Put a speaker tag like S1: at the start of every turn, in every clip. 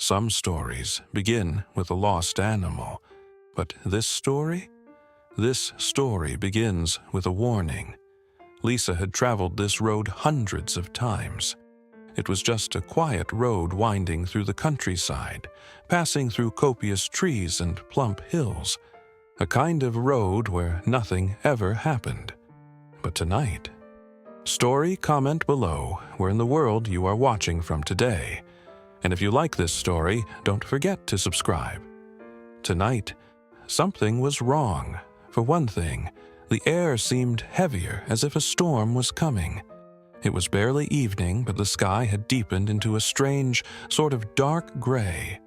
S1: Some stories begin with a lost animal, but this story? This story begins with a warning. Lisa had traveled this road hundreds of times. It was just a quiet road winding through the countryside, passing through copious trees and plump hills, a kind of road where nothing ever happened. But tonight, story comment below where in the world you are watching from today. And if you like this story, don't forget to subscribe. Tonight, something was wrong. For one thing, the air seemed heavier, as if a storm was coming. It was barely evening, but the sky had deepened into a strange, sort of dark gray.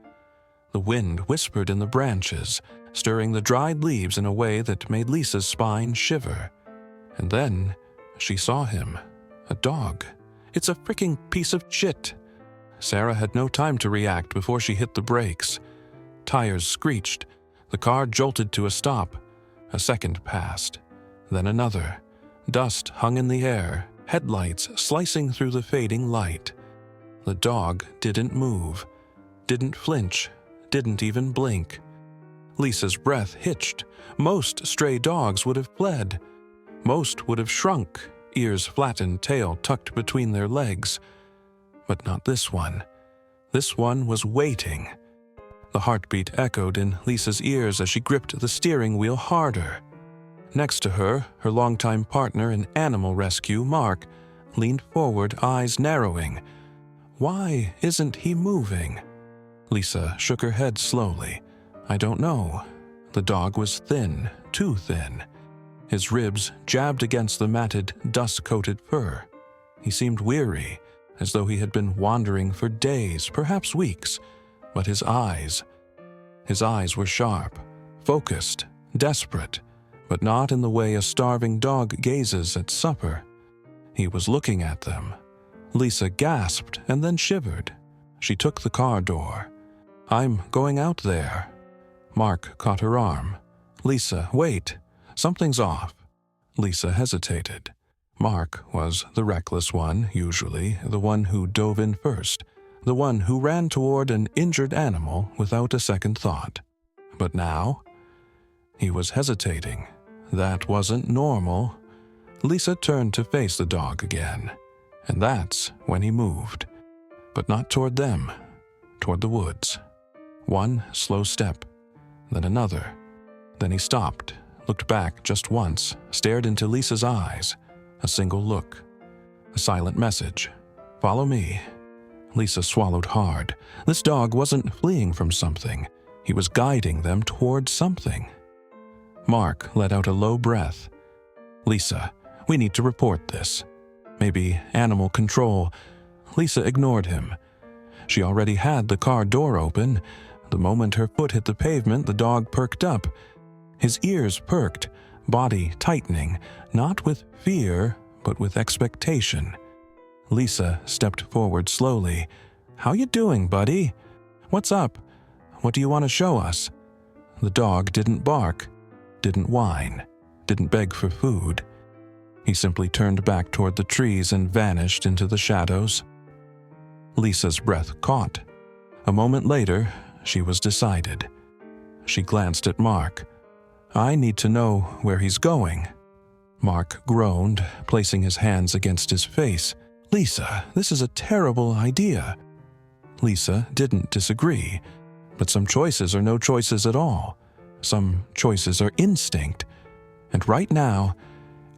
S1: The wind whispered in the branches, stirring the dried leaves in a way that made Lisa's spine shiver. And then she saw him. A dog. It's a freaking piece of shit. Sarah had no time to react before she hit the brakes. Tires screeched. The car jolted to a stop. A second passed. Then another. Dust hung in the air, headlights slicing through the fading light. The dog didn't move, didn't flinch, didn't even blink. Lisa's breath hitched. Most stray dogs would have fled. Most would have shrunk, ears flattened, tail tucked between their legs. But not this one. This one was waiting. The heartbeat echoed in Lisa's ears as she gripped the steering wheel harder. Next to her, her longtime partner in animal rescue, Mark, leaned forward, eyes narrowing. Why isn't he moving? Lisa shook her head slowly. I don't know. The dog was thin, too thin. His ribs jabbed against the matted, dust-coated fur. He seemed weary, as though he had been wandering for days, perhaps weeks. But his eyes were sharp, focused, desperate, but not in the way a starving dog gazes at supper. He was looking at them. Lisa gasped and then shivered. She took the car door. I'm going out there. Mark caught her arm. Lisa, wait. Something's off. Lisa hesitated. Mark was the reckless one, usually, the one who dove in first, the one who ran toward an injured animal without a second thought. But now, he was hesitating. That wasn't normal. Lisa turned to face the dog again, and that's when he moved. But not toward them, toward the woods. One slow step, then another. Then he stopped, looked back just once, stared into Lisa's eyes. A single look. A silent message. Follow me. Lisa swallowed hard. This dog wasn't fleeing from something. He was guiding them towards something. Mark let out a low breath. Lisa, we need to report this. Maybe animal control. Lisa ignored him. She already had the car door open. The moment her foot hit the pavement, the dog perked up. His ears perked, body tightening, not with fear, but with expectation. Lisa stepped forward slowly. How you doing, buddy? What's up? What do you want to show us? The dog didn't bark, didn't whine, didn't beg for food. He simply turned back toward the trees and vanished into the shadows. Lisa's breath caught. A moment later, she was decided. She glanced at Mark. I need to know where he's going. Mark groaned, placing his hands against his face. Lisa, this is a terrible idea. Lisa didn't disagree, but some choices are no choices at all. Some choices are instinct. And right now,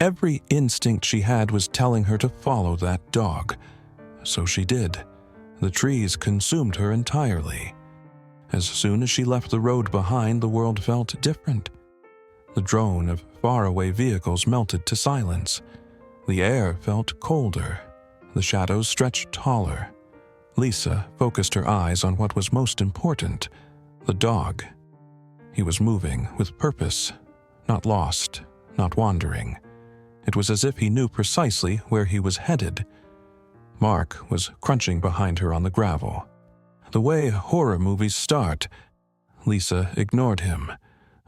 S1: every instinct she had was telling her to follow that dog. So she did. The trees consumed her entirely. As soon as she left the road behind, the world felt different. The drone of faraway vehicles melted to silence. The air felt colder. The shadows stretched taller. Lisa focused her eyes on what was most important, the dog. He was moving with purpose, not lost, not wandering. It was as if he knew precisely where he was headed. Mark was crunching behind her on the gravel. The way horror movies start. Lisa ignored him.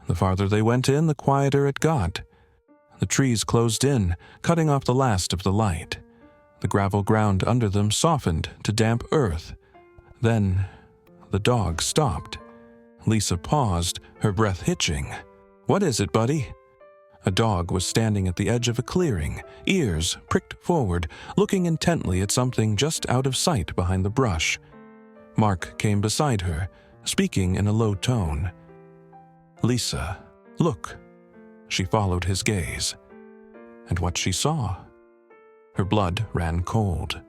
S1: The farther they went in, the quieter it got. The trees closed in, cutting off the last of the light. The gravel ground under them softened to damp earth. Then the dog stopped. Lisa paused, her breath hitching. "What is it, buddy?" A dog was standing at the edge of a clearing, ears pricked forward, looking intently at something just out of sight behind the brush. Mark came beside her, speaking in a low tone. "Lisa, look." She followed his gaze. And what she saw? Her blood ran cold.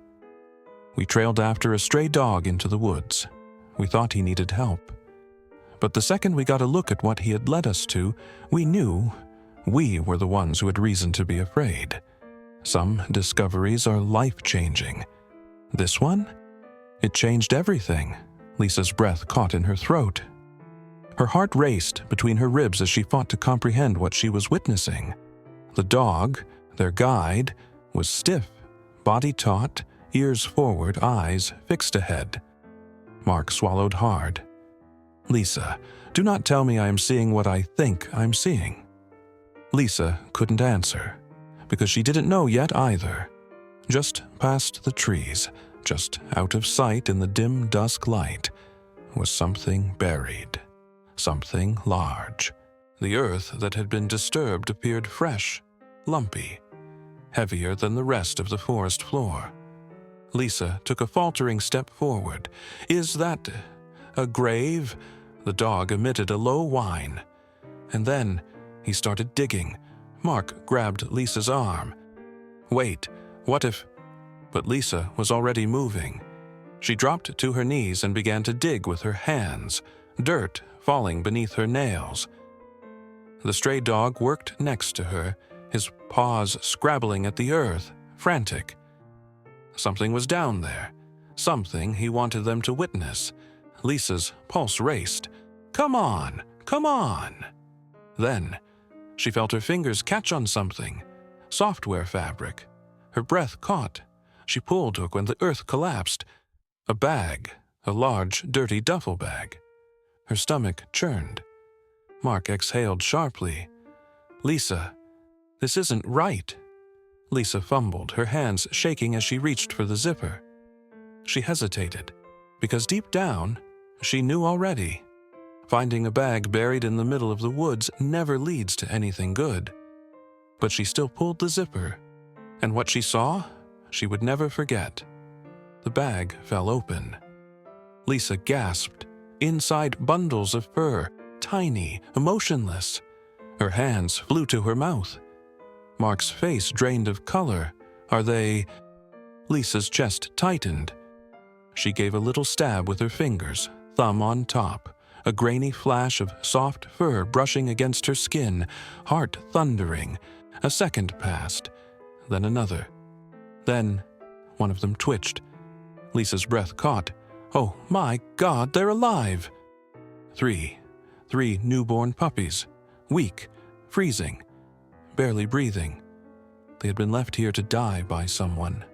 S1: We trailed after a stray dog into the woods. We thought he needed help. But the second we got a look at what he had led us to, we knew we were the ones who had reason to be afraid. Some discoveries are life-changing. This one? It changed everything. Lisa's breath caught in her throat. Her heart raced between her ribs as she fought to comprehend what she was witnessing. The dog, their guide, was stiff, body taut, ears forward, eyes fixed ahead. Mark swallowed hard. "Lisa, do not tell me I am seeing what I think I'm seeing." Lisa couldn't answer, because she didn't know yet either. Just past the trees, just out of sight in the dim dusk light, was something buried, something large. The earth that had been disturbed appeared fresh, lumpy, heavier than the rest of the forest floor. Lisa took a faltering step forward. "Is that a grave?" The dog emitted a low whine. And then he started digging. Mark grabbed Lisa's arm. "Wait, what if—" But Lisa was already moving. She dropped to her knees and began to dig with her hands, dirt falling beneath her nails. The stray dog worked next to her, his paws scrabbling at the earth, frantic. Something was down there, something he wanted them to witness. Lisa's pulse raced. "Come on, come on!" Then she felt her fingers catch on something, software fabric. Her breath caught. She pulled hook when the earth collapsed. A bag, a large, dirty duffel bag. Her stomach churned. Mark exhaled sharply. "Lisa, this isn't right." Lisa fumbled, her hands shaking as she reached for the zipper. She hesitated, because deep down, she knew already. Finding a bag buried in the middle of the woods never leads to anything good. But she still pulled the zipper, and what she saw, she would never forget. The bag fell open. Lisa gasped. Inside, bundles of fur, tiny, emotionless. Her hands flew to her mouth. Mark's face drained of color. "Are they—" Lisa's chest tightened. She gave a little stab with her fingers, thumb on top. A grainy flash of soft fur brushing against her skin, heart thundering. A second passed, then another. Then one of them twitched. Lisa's breath caught. "Oh my God, they're alive!" Three newborn puppies, weak, freezing, barely breathing. They had been left here to die by someone.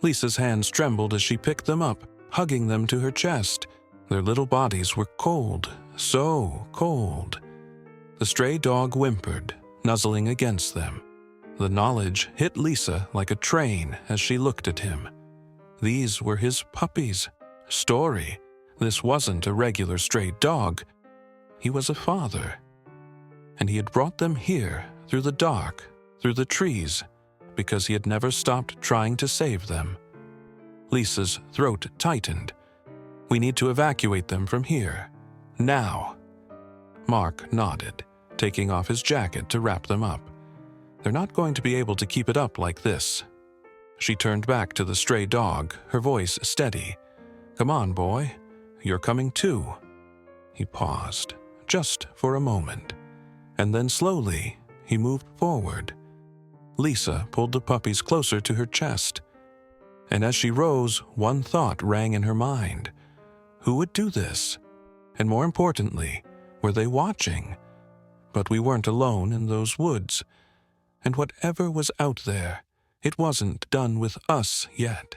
S1: Lisa's hands trembled as she picked them up, hugging them to her chest. Their little bodies were cold, so cold. The stray dog whimpered, nuzzling against them. The knowledge hit Lisa like a train as she looked at him. These were his puppies. Story. This wasn't a regular stray dog. He was a father. And he had brought them here, through the dark, through the trees, because he had never stopped trying to save them. Lisa's throat tightened. "We need to evacuate them from here. Now." Mark nodded, taking off his jacket to wrap them up. "They're not going to be able to keep it up like this." She turned back to the stray dog, her voice steady. "Come on, boy. You're coming too." He paused, just for a moment, and then slowly he moved forward. Lisa pulled the puppies closer to her chest. And as she rose, one thought rang in her mind. Who would do this? And more importantly, were they watching? But we weren't alone in those woods. And whatever was out there, it wasn't done with us yet.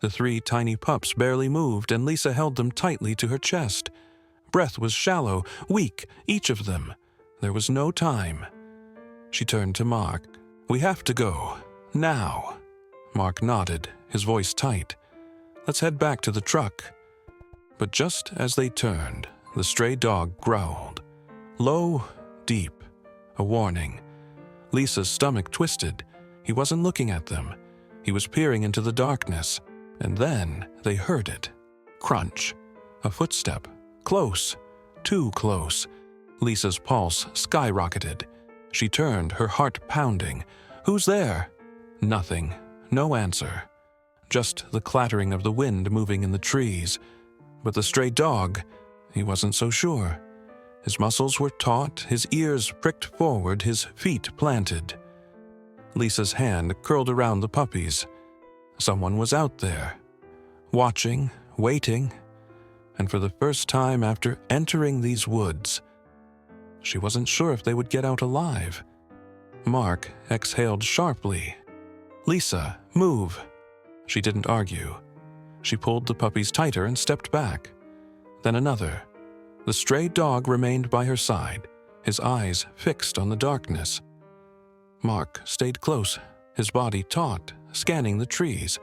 S1: The 3 tiny pups barely moved, and Lisa held them tightly to her chest. Breath was shallow, weak, each of them. There was no time. She turned to Mark. "We have to go. Now." Mark nodded, his voice tight. "Let's head back to the truck." But just as they turned, the stray dog growled. Low, deep, a warning. Lisa's stomach twisted. He wasn't looking at them. He was peering into the darkness. And then they heard it. Crunch. A footstep. Close. Too close. Lisa's pulse skyrocketed. She turned, her heart pounding. Who's there? Nothing. No answer. Just the clattering of the wind moving in the trees. But the stray dog, he wasn't so sure. His muscles were taut, his ears pricked forward, his feet planted. Lisa's hand curled around the puppies. Someone was out there, watching, waiting, and for the first time after entering these woods, she wasn't sure if they would get out alive. Mark exhaled sharply. Lisa, move. She didn't argue. She pulled the puppies tighter and stepped back. Then another. The stray dog remained by her side, his eyes fixed on the darkness. Mark stayed close, his body taut, scanning the trees.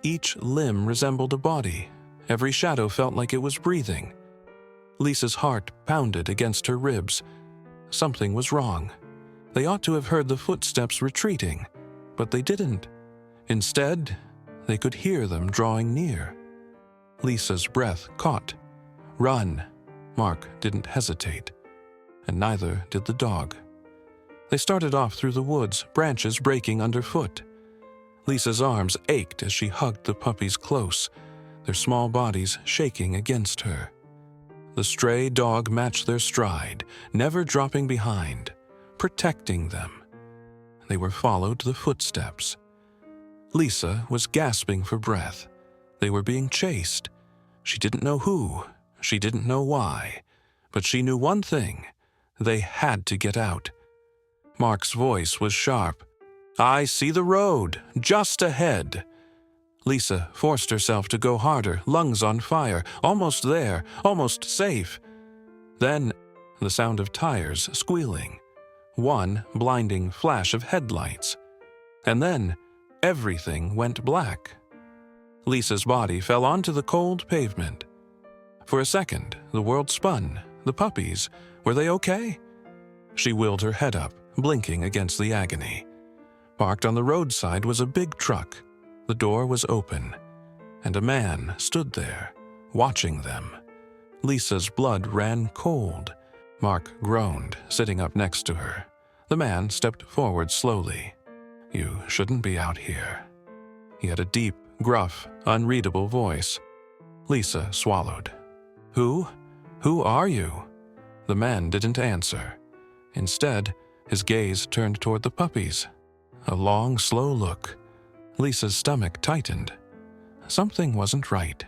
S1: Each limb resembled a body. Every shadow felt like it was breathing. Lisa's heart pounded against her ribs. Something was wrong. They ought to have heard the footsteps retreating, but they didn't. Instead, they could hear them drawing near. Lisa's breath caught. Run. Mark didn't hesitate, and neither did the dog. They started off through the woods, branches breaking underfoot. Lisa's arms ached as she hugged the puppies close, their small bodies shaking against her. The stray dog matched their stride, never dropping behind, protecting them. They were followed the footsteps. Lisa was gasping for breath. They were being chased. She didn't know who, she didn't know why, but she knew one thing: they had to get out. Mark's voice was sharp. I see the road, just ahead. Lisa forced herself to go harder, lungs on fire, almost there, almost safe. Then, the sound of tires squealing. One blinding flash of headlights. And then, everything went black. Lisa's body fell onto the cold pavement. For a second, the world spun. The puppies, were they okay? She willed her head up, blinking against the agony. Parked on the roadside was a big truck. The door was open, and a man stood there, watching them. Lisa's blood ran cold. Mark groaned, sitting up next to her. The man stepped forward slowly. You shouldn't be out here. He had a deep, gruff, unreadable voice. Lisa swallowed. Who? Who are you? The man didn't answer. Instead, his gaze turned toward the puppies. A long, slow look. Lisa's stomach tightened. Something wasn't right.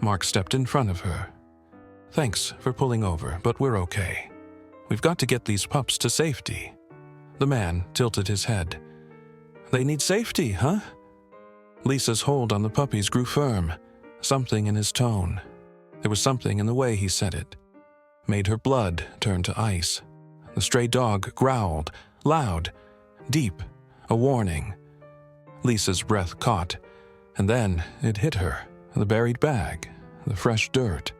S1: Mark stepped in front of her. Thanks for pulling over, but we're okay. We've got to get these pups to safety. The man tilted his head. They need safety, huh? Lisa's hold on the puppies grew firm. Something in his tone. There was something in the way he said it. Made her blood turn to ice. The stray dog growled, loud, deep, a warning. Lisa's breath caught, and then it hit her, the buried bag, the fresh dirt,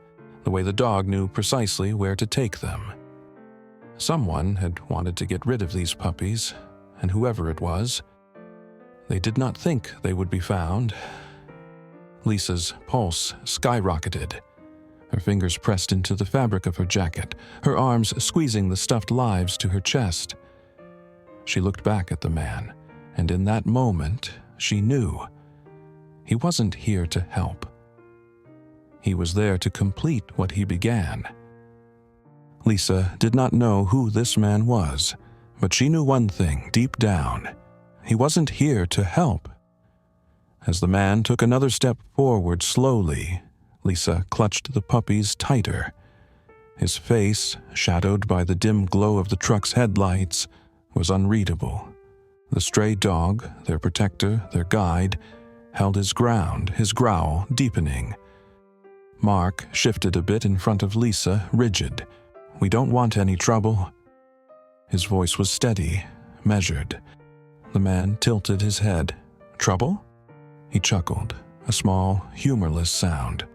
S1: the way the dog knew precisely where to take them. Someone had wanted to get rid of these puppies, and whoever it was, they did not think they would be found. Lisa's pulse skyrocketed. Her fingers pressed into the fabric of her jacket, her arms squeezing the stuffed lives to her chest. She looked back at the man, and in that moment, she knew. He wasn't here to help. He was there to complete what he began. Lisa did not know who this man was, but she knew one thing deep down. He wasn't here to help. As the man took another step forward slowly, Lisa clutched the puppies tighter. His face, shadowed by the dim glow of the truck's headlights, was unreadable. The stray dog, their protector, their guide, held his ground, his growl deepening. Mark shifted a bit in front of Lisa, rigid. We don't want any trouble. His voice was steady, measured. The man tilted his head. Trouble? He chuckled, a small, humorless sound.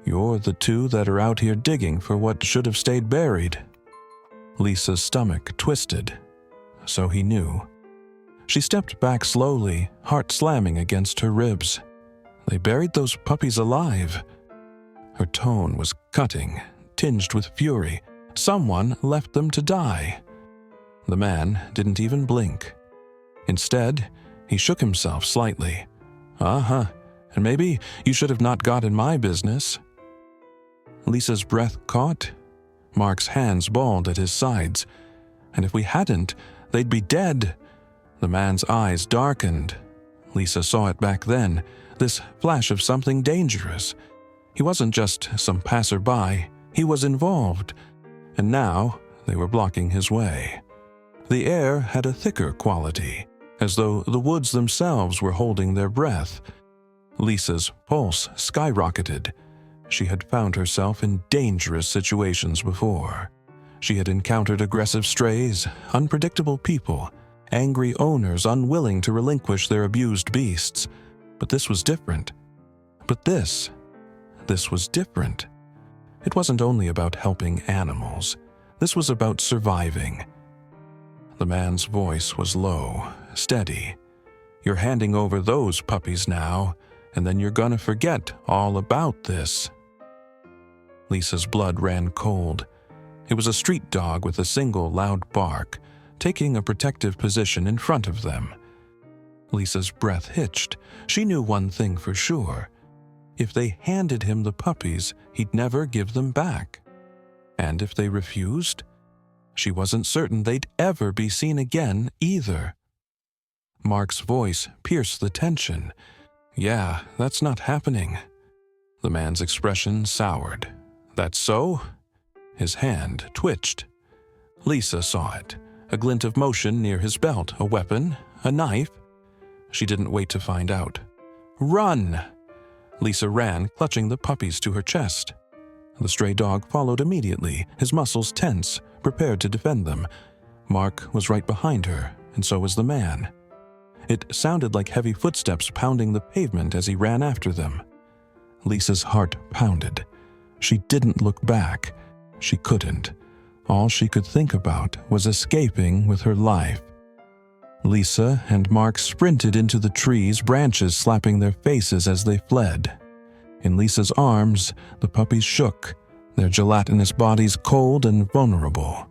S1: You're the two that are out here digging for what should have stayed buried." Lisa's stomach twisted. So he knew. She stepped back slowly, heart slamming against her ribs. They buried those puppies alive. Her tone was cutting, tinged with fury. Someone left them to die. The man didn't even blink. Instead, he shook himself slightly. "Uh-huh, and maybe you should have not got in my business." Lisa's breath caught. Mark's hands balled at his sides. "And if we hadn't, they'd be dead." The man's eyes darkened. Lisa saw it back then, this flash of something dangerous. He wasn't just some passerby, he was involved. And now they were blocking his way. The air had a thicker quality, as though the woods themselves were holding their breath. Lisa's pulse skyrocketed. She had found herself in dangerous situations before. She had encountered aggressive strays, unpredictable people, angry owners unwilling to relinquish their abused beasts. But this was different. But this was different. It wasn't only about helping animals. This was about surviving. The man's voice was low, steady. "You're handing over those puppies now, and then you're gonna forget all about this." Lisa's blood ran cold. It was a street dog with a single loud bark, taking a protective position in front of them. Lisa's breath hitched. She knew one thing for sure. If they handed him the puppies, he'd never give them back. And if they refused, she wasn't certain they'd ever be seen again either. Mark's voice pierced the tension. "Yeah, that's not happening." The man's expression soured. "That's so?" His hand twitched. Lisa saw it, a glint of motion near his belt, a weapon, a knife. She didn't wait to find out. "Run!" Lisa ran, clutching the puppies to her chest. The stray dog followed immediately, his muscles tense, prepared to defend them. Mark was right behind her, and so was the man. It sounded like heavy footsteps pounding the pavement as he ran after them. Lisa's heart pounded. She didn't look back. She couldn't. All she could think about was escaping with her life. Lisa and Mark sprinted into the trees, branches slapping their faces as they fled. In Lisa's arms, the puppies shook, their gelatinous bodies cold and vulnerable.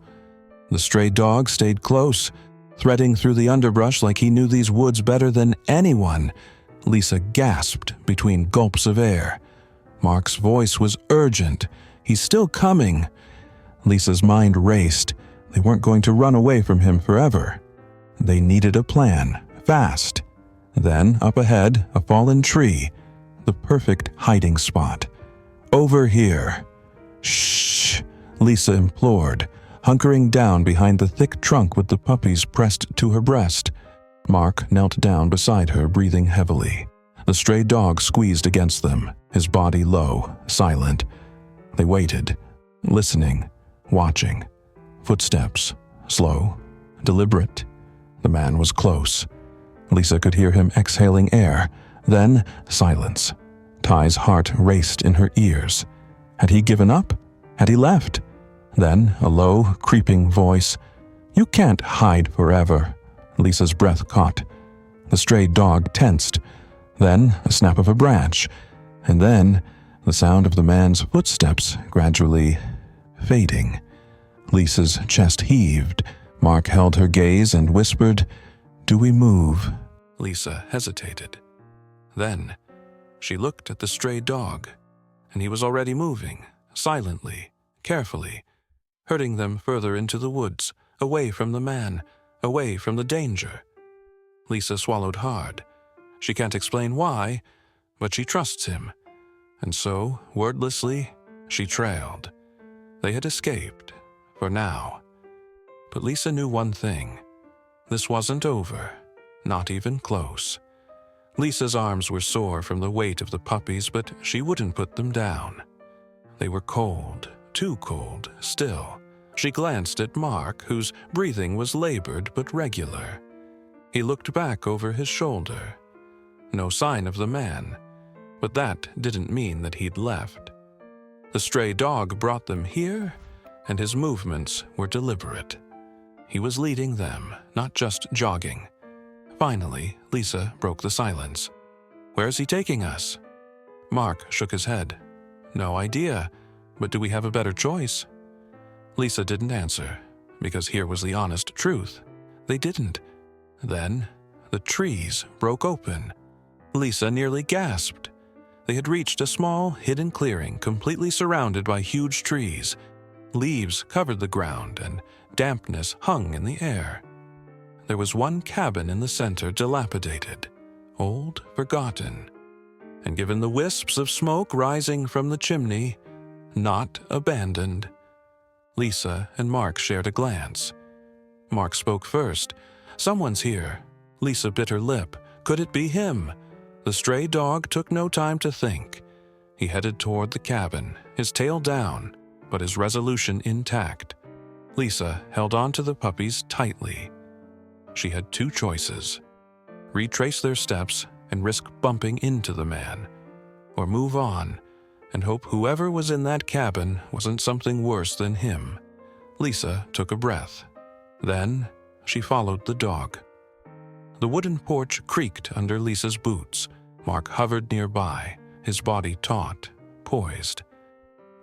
S1: The stray dog stayed close, threading through the underbrush like he knew these woods better than anyone. Lisa gasped between gulps of air. Mark's voice was urgent. "He's still coming." Lisa's mind raced. They weren't going to run away from him forever. They needed a plan, fast. Then, up ahead, a fallen tree, the perfect hiding spot. "Over here." "Shh," Lisa implored, hunkering down behind the thick trunk with the puppies pressed to her breast. Mark knelt down beside her, breathing heavily. The stray dog squeezed against them, his body low, silent. They waited, listening, watching. Footsteps, slow, deliberate. The man was close. Lisa could hear him exhaling air. Then, silence. Ty's heart raced in her ears. Had he given up? Had he left? Then, a low, creeping voice. "You can't hide forever." Lisa's breath caught. The stray dog tensed. Then, a snap of a branch. And then, the sound of the man's footsteps gradually fading. Lisa's chest heaved. Mark held her gaze and whispered, "Do we move?" Lisa hesitated. Then, she looked at the stray dog, and he was already moving, silently, carefully, herding them further into the woods, away from the man, away from the danger. Lisa swallowed hard. She can't explain why, but she trusts him. And so, wordlessly, she trailed. They had escaped, for now. But Lisa knew one thing. This wasn't over, not even close. Lisa's arms were sore from the weight of the puppies, but she wouldn't put them down. They were cold, too cold, still. She glanced at Mark, whose breathing was labored but regular. He looked back over his shoulder. No sign of the man, but that didn't mean that he'd left. The stray dog brought them here, and his movements were deliberate. He was leading them, not just jogging. Finally, Lisa broke the silence. "Where's he taking us?" Mark shook his head. "No idea, but do we have a better choice?" Lisa didn't answer, because here was the honest truth. They didn't. Then, the trees broke open. Lisa nearly gasped. They had reached a small, hidden clearing completely surrounded by huge trees. Leaves covered the ground, and dampness hung in the air. There was one cabin in the center, dilapidated, old, forgotten, and given the wisps of smoke rising from the chimney, not abandoned. Lisa and Mark shared a glance. Mark spoke first. "Someone's here." Lisa bit her lip. Could it be him? The stray dog took no time to think. He headed toward the cabin, his tail down, but his resolution intact. Lisa held on to the puppies tightly. She had two choices: retrace their steps and risk bumping into the man, or move on and hope whoever was in that cabin wasn't something worse than him. Lisa took a breath. Then she followed the dog. The wooden porch creaked under Lisa's boots. Mark hovered nearby, his body taut, poised.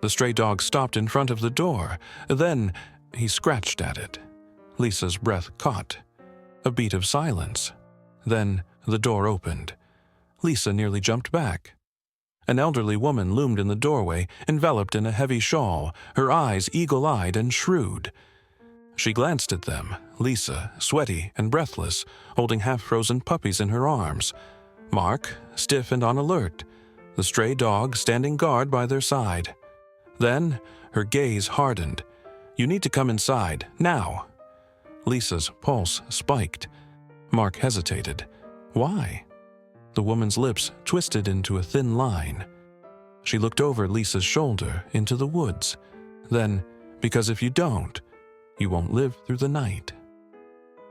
S1: The stray dog stopped in front of the door. Then he scratched at it. Lisa's breath caught. A beat of silence. Then the door opened. Lisa nearly jumped back. An elderly woman loomed in the doorway, enveloped in a heavy shawl, her eyes eagle-eyed and shrewd. She glanced at them, Lisa, sweaty and breathless, holding half-frozen puppies in her arms. Mark, stiff and on alert, the stray dog standing guard by their side. Then her gaze hardened. "You need to come inside, now." Lisa's pulse spiked. Mark hesitated. Why? The woman's lips twisted into a thin line. She looked over Lisa's shoulder into the woods. Then, "Because if you don't, you won't live through the night."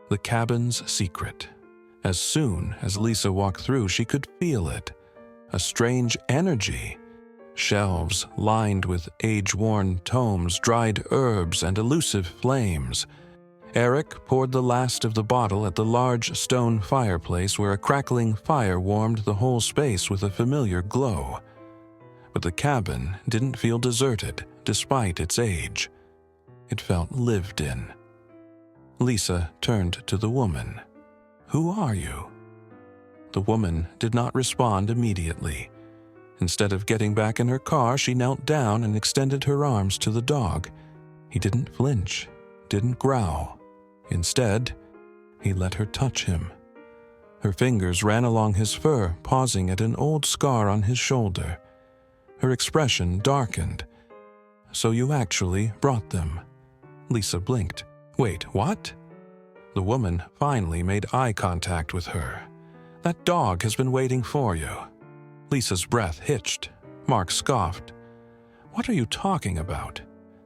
S1: The cabin's secret. As soon as Lisa walked through, she could feel it. A strange energy. Shelves lined with age-worn tomes, dried herbs, and elusive flames. Eric poured the last of the bottle at the large stone fireplace where a crackling fire warmed the whole space with a familiar glow. But the cabin didn't feel deserted, despite its age. It felt lived in. Lisa turned to the woman. "Who are you?" The woman did not respond immediately. Instead of getting back in her car, she knelt down and extended her arms to the dog. He didn't flinch, didn't growl. Instead, he let her touch him. Her fingers ran along his fur, pausing at an old scar on his shoulder. Her expression darkened. "So you actually brought them?" Lisa blinked. "Wait, what?" The woman finally made eye contact with her. "That dog has been waiting for you." Lisa's breath hitched. Mark scoffed. "What are you talking about?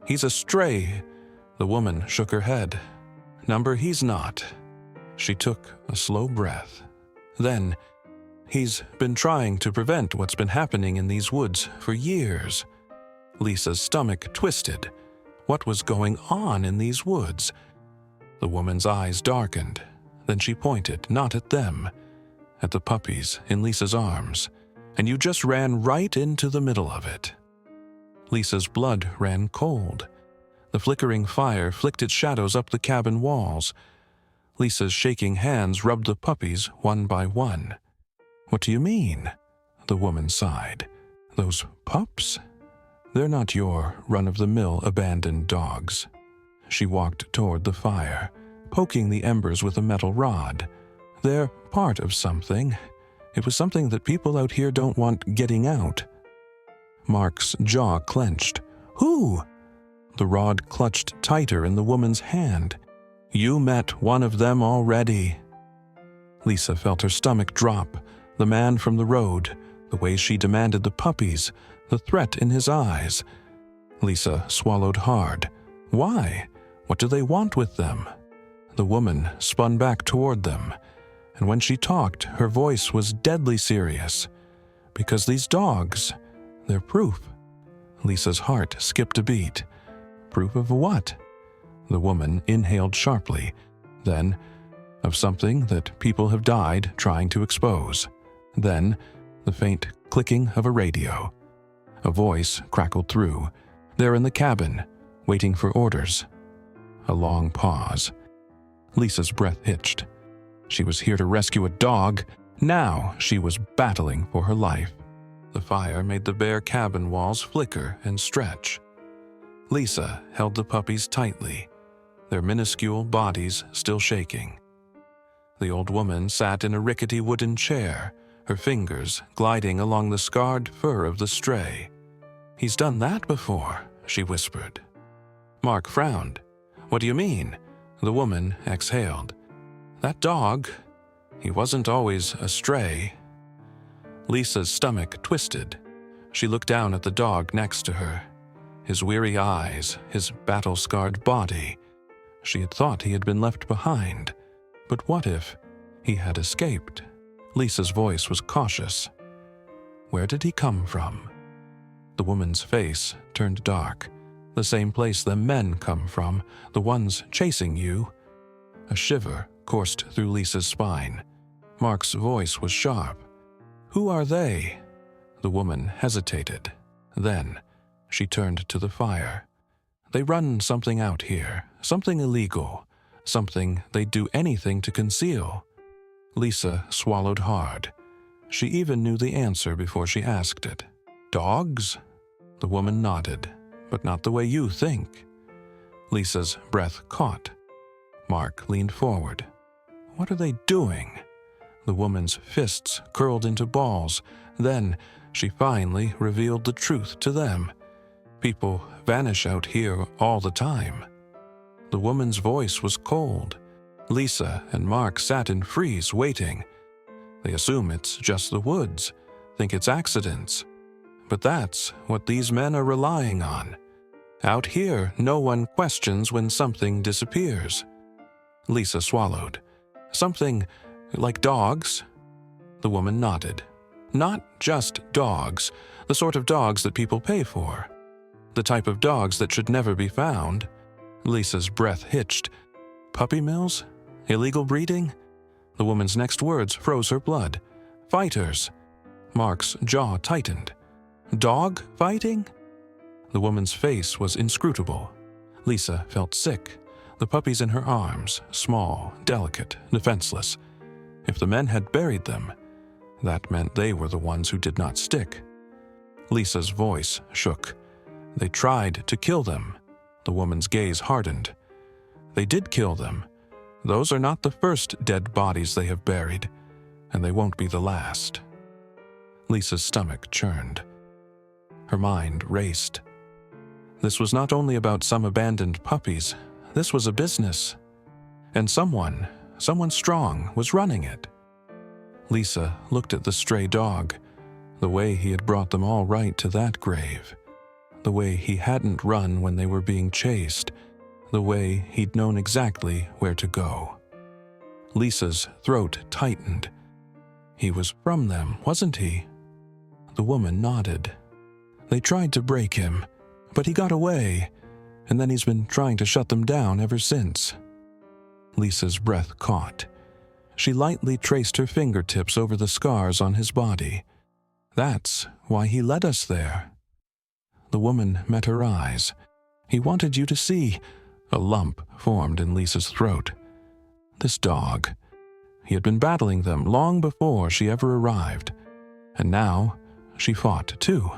S1: He's a stray." The woman shook her head. "Number, he's not." She took a slow breath. Then, "He's been trying to prevent what's been happening in these woods for years." Lisa's stomach twisted. What was going on in these woods? The woman's eyes darkened. Then she pointed, not at them, at the puppies in Lisa's arms. "And you just ran right into the middle of it." Lisa's blood ran cold. The flickering fire flicked its shadows up the cabin walls. Lisa's shaking hands rubbed the puppies one by one. "What do you mean?" The woman sighed. "Those pups? They're not your run-of-the-mill abandoned dogs." She walked toward the fire, poking the embers with a metal rod. "They're part of something. It was something that people out here don't want getting out." Mark's jaw clenched. "Who?" The rod clutched tighter in the woman's hand. "You met one of them already." Lisa felt her stomach drop. The man from the road, the way she demanded the puppies, the threat in his eyes. Lisa swallowed hard. Why? What do they want with them? The woman spun back toward them, and when she talked, her voice was deadly serious. "Because these dogs, they're proof. Lisa's heart skipped a beat. Proof of what? The woman inhaled sharply, then, of something that people have died trying to expose. Then, the faint clicking of a radio. A voice crackled through. They're in the cabin, waiting for orders. A long pause. Lisa's breath hitched. She was here to rescue a dog. Now she was battling for her life. The fire made the bare cabin walls flicker and stretch. Lisa held the puppies tightly, their minuscule bodies still shaking. The old woman sat in a rickety wooden chair, her fingers gliding along the scarred fur of the stray. "He's done that before," she whispered. Mark frowned. "What do you mean?" The woman exhaled. "That dog, he wasn't always a stray." Lisa's stomach twisted. She looked down at the dog next to her. His weary eyes, his battle-scarred body. She had thought he had been left behind. But what if he had escaped? Lisa's voice was cautious. "Where did he come from?" The woman's face turned dark. "The same place the men come from, the ones chasing you." A shiver coursed through Lisa's spine. Mark's voice was sharp. "Who are they?" The woman hesitated. Then she turned to the fire. "They run something out here, something illegal, something they'd do anything to conceal." Lisa swallowed hard. She even knew the answer before she asked it. "Dogs?" The woman nodded. "But not the way you think." Lisa's breath caught. Mark leaned forward. "What are they doing?" The woman's fists curled into balls. Then she finally revealed the truth to them. "People vanish out here all the time." The woman's voice was cold. Lisa and Mark sat in freeze, waiting. They assume it's just the woods, think it's accidents. But that's what these men are relying on. Out here, no one questions when something disappears. Lisa swallowed. "Something like dogs?" The woman nodded. "Not just dogs, the sort of dogs that people pay for. The type of dogs that should never be found." Lisa's breath hitched. "Puppy mills? Illegal breeding?" The woman's next words froze her blood. "Fighters." Mark's jaw tightened. "Dog fighting?" The woman's face was inscrutable. Lisa felt sick. The puppies in her arms, small, delicate, defenseless. If the men had buried them, that meant they were the ones who did not stick. Lisa's voice shook. "They tried to kill them." The woman's gaze hardened. "They did kill them. Those are not the first dead bodies they have buried, and they won't be the last." Lisa's stomach churned. Her mind raced. This was not only about some abandoned puppies. This was a business. And someone strong, was running it. Lisa looked at the stray dog, the way he had brought them all right to that grave, the way he hadn't run when they were being chased, the way he'd known exactly where to go. Lisa's throat tightened. He was from them, wasn't he? The woman nodded. "They tried to break him, but he got away, and then he's been trying to shut them down ever since." Lisa's breath caught. She lightly traced her fingertips over the scars on his body. "That's why he led us there." The woman met her eyes. "He wanted you to see." A lump formed in Lisa's throat. This dog. He had been battling them long before she ever arrived. And now she fought too.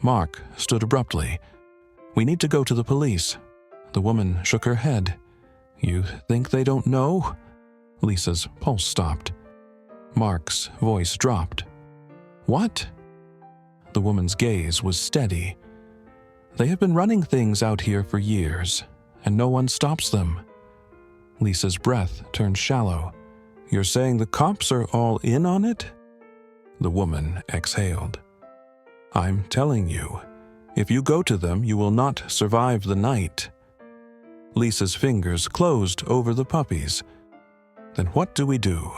S1: Mark stood abruptly. "We need to go to the police." The woman shook her head. "You think they don't know?" Lisa's pulse stopped. Mark's voice dropped. "What?" The woman's gaze was steady. "They have been running things out here for years, and no one stops them." Lisa's breath turned shallow. "You're saying the cops are all in on it?" The woman exhaled. "I'm telling you, if you go to them, you will not survive the night." Lisa's fingers closed over the puppies. "Then what do we do?"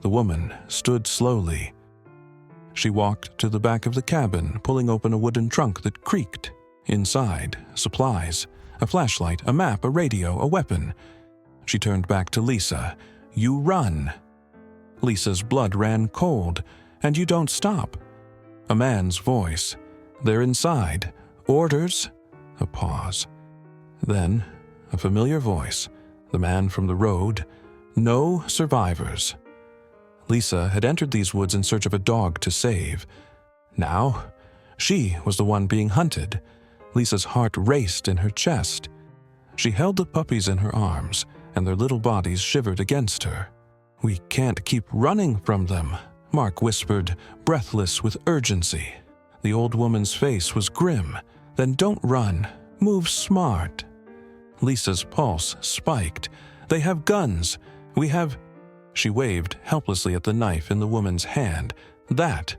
S1: The woman stood slowly. She walked to the back of the cabin, pulling open a wooden trunk that creaked. Inside, supplies, a flashlight, a map, a radio, a weapon. She turned back to Lisa. "You run." Lisa's blood ran cold. "And you don't stop." A man's voice. "They're inside. Orders?" A pause. Then, a familiar voice. The man from the road. "No survivors." Lisa had entered these woods in search of a dog to save. Now, she was the one being hunted. Lisa's heart raced in her chest. She held the puppies in her arms, and their little bodies shivered against her. "We can't keep running from them," Mark whispered, breathless with urgency. The old woman's face was grim. "Then don't run. Move smart." Lisa's pulse spiked. "They have guns. We have—" She waved helplessly at the knife in the woman's hand. "That."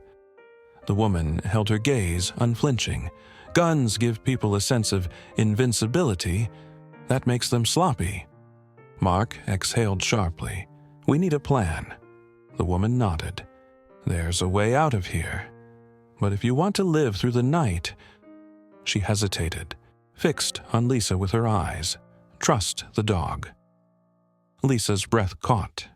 S1: The woman held her gaze, unflinching. "Guns give people a sense of invincibility. That makes them sloppy." Mark exhaled sharply. "We need a plan." The woman nodded. "There's a way out of here. But if you want to live through the night—" She hesitated, fixed on Lisa with her eyes. "Trust the dog." Lisa's breath caught.